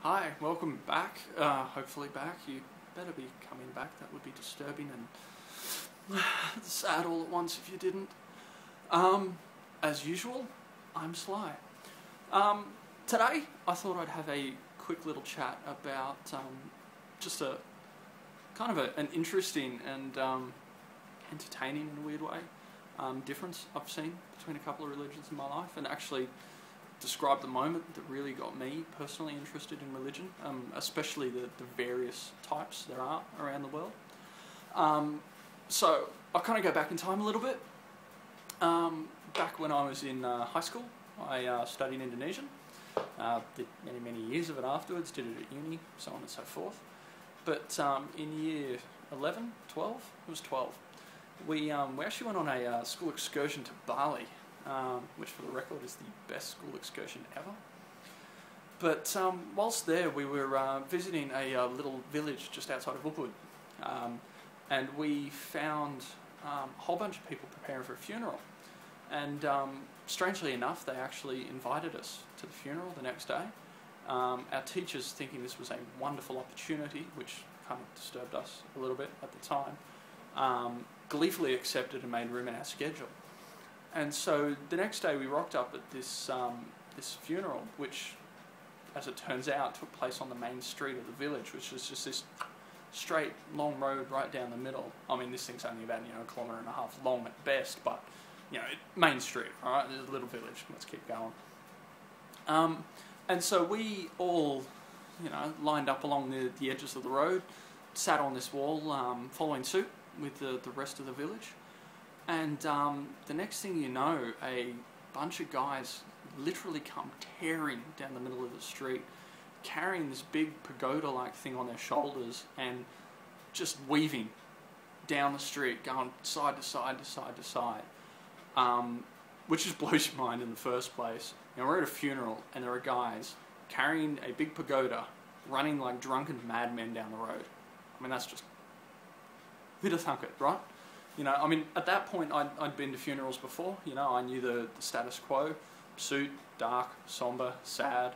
Hi, welcome back. Hopefully back. You better be coming back. That would be disturbing and sad all at once if you didn't. As usual, I'm Sly. Today, I thought I'd have a quick little chat about just a kind of an interesting and entertaining in a weird way difference I've seen between a couple of religions in my life, and actually describe the moment that really got me personally interested in religion, especially the various types there are around the world. So I'll kind of go back in time a little bit. Back when I was in high school, I studied Indonesian, did many years of it afterwards, did it at uni, so on and so forth. But in year 11, 12, it was 12, we actually went on a school excursion to Bali, which for the record is the best school excursion ever. But whilst there, we were visiting a little village just outside of Ubud, and we found a whole bunch of people preparing for a funeral. And strangely enough, they actually invited us to the funeral the next day. Our teachers, thinking this was a wonderful opportunity, which kind of disturbed us a little bit at the time, gleefully accepted and made room in our schedule. And so the next day we rocked up at this funeral, which, as it turns out, took place on the main street of the village, which was just this straight, long road right down the middle. I mean, this thing's only about, 1.5 kilometres long at best, but, main street, all right? There's a little village. Let's keep going. And so we all, lined up along the edges of the road, sat on this wall, following suit with the rest of the village. And the next thing you know, a bunch of guys literally come tearing down the middle of the street, carrying this big pagoda-like thing on their shoulders and just weaving down the street, going side to side to side to side, which just blows your mind in the first place. We're at a funeral and there are guys carrying a big pagoda, running like drunken madmen down the road. I mean, that's just... who'd have thunk it, right? At that point, I'd been to funerals before. I knew the status quo: suit, dark, somber, sad.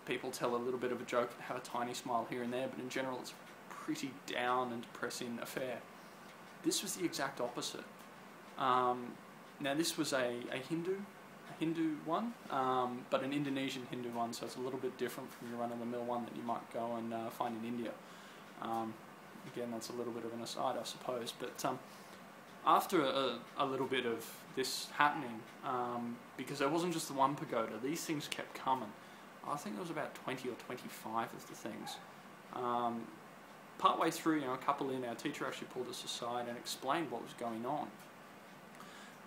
People tell a little bit of a joke and have a tiny smile here and there, but in general, it's a pretty down and depressing affair. This was the exact opposite. Now, this was a Hindu one, but an Indonesian Hindu one, so it's a little bit different from your run-of-the-mill one that you might go and find in India. Again, that's a little bit of an aside, I suppose, but after a little bit of this happening, because there wasn't just the one pagoda, these things kept coming. I think there was about 20 or 25 of the things. Partway through, a couple in, our teacher actually pulled us aside and explained what was going on.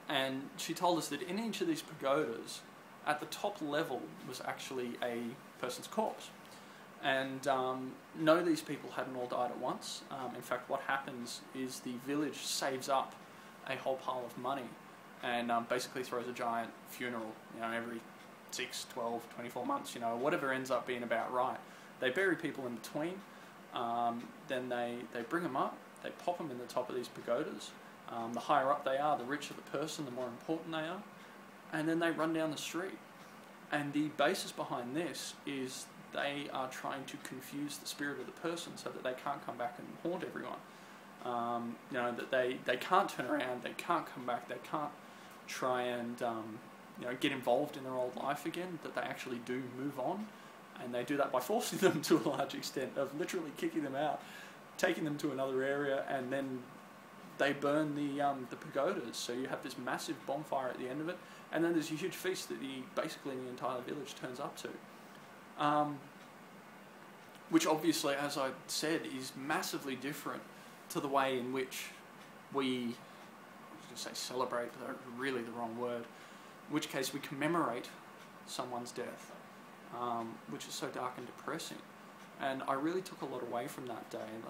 And she told us that in each of these pagodas, at the top level was actually a person's corpse. And no, these people hadn't all died at once. In fact, what happens is the village saves up a whole pile of money and basically throws a giant funeral, every 6, 12, 24 months, whatever ends up being about right. They bury people in between, then they bring them up, they pop them in the top of these pagodas. The higher up they are, the richer the person, the more important they are. And then they run down the street. And the basis behind this is they are trying to confuse the spirit of the person so that they can't come back and haunt everyone. That they can't turn around, they can't come back, they can't try and get involved in their old life again, that they actually do move on. And they do that by forcing them to a large extent, of literally kicking them out, taking them to another area, and then they burn the pagodas. So you have this massive bonfire at the end of it, and then there's a huge feast that basically the entire village turns up to. Which obviously, as I said, is massively different to the way in which we, I was going to say celebrate, but that's really the wrong word, in which case we commemorate someone's death, which is so dark and depressing. And I really took a lot away from that day, and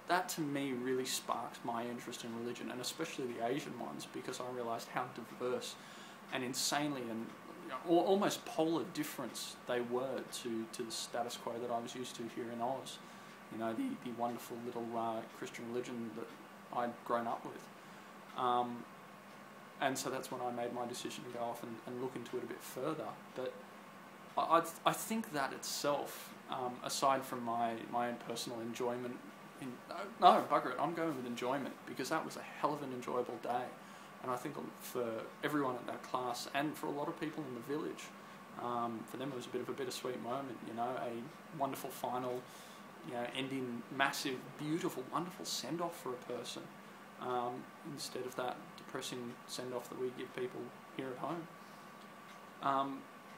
that to me really sparked my interest in religion, and especially the Asian ones, because I realised how diverse and insanely and almost polar difference they were to the status quo that I was used to here in Oz. The wonderful little Christian religion that I'd grown up with. And so that's when I made my decision to go off and look into it a bit further. But I think that itself, aside from my own personal enjoyment, no, bugger it, I'm going with enjoyment, because that was a hell of an enjoyable day. And I think for everyone at that class, and for a lot of people in the village, for them it was a bit of a bittersweet moment, you know, a wonderful final, you know, ending massive, beautiful, wonderful send-off for a person, instead of that depressing send-off that we give people here at home.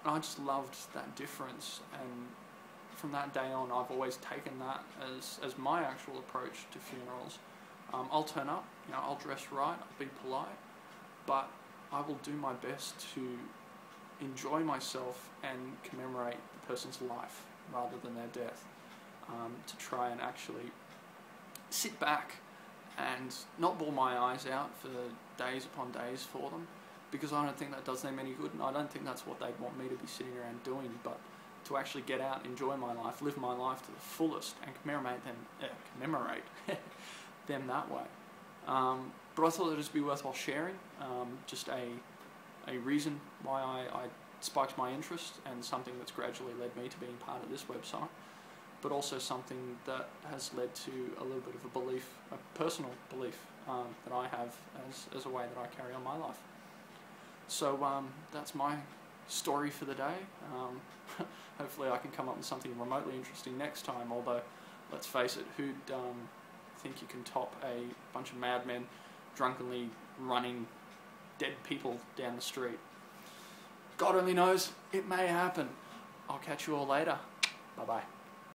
I just loved that difference, and from that day on I've always taken that as my actual approach to funerals. I'll turn up, you know, I'll dress right, I'll be polite, but I will do my best to enjoy myself and commemorate the person's life rather than their death. To try and actually sit back and not bawl my eyes out for days upon days for them, because I don't think that does them any good, and I don't think that's what they'd want me to be sitting around doing, but to actually get out, enjoy my life, live my life to the fullest, and commemorate them that way. But I thought it would just be worthwhile sharing, just a reason why I spiked my interest, and something that's gradually led me to being part of this website, but also something that has led to a little bit of a belief, a personal belief, that I have as a way that I carry on my life. So that's my story for the day. Hopefully I can come up with something remotely interesting next time, although, let's face it, who'd think you can top a bunch of madmen drunkenly running dead people down the street? God only knows, it may happen. I'll catch you all later. Bye-bye.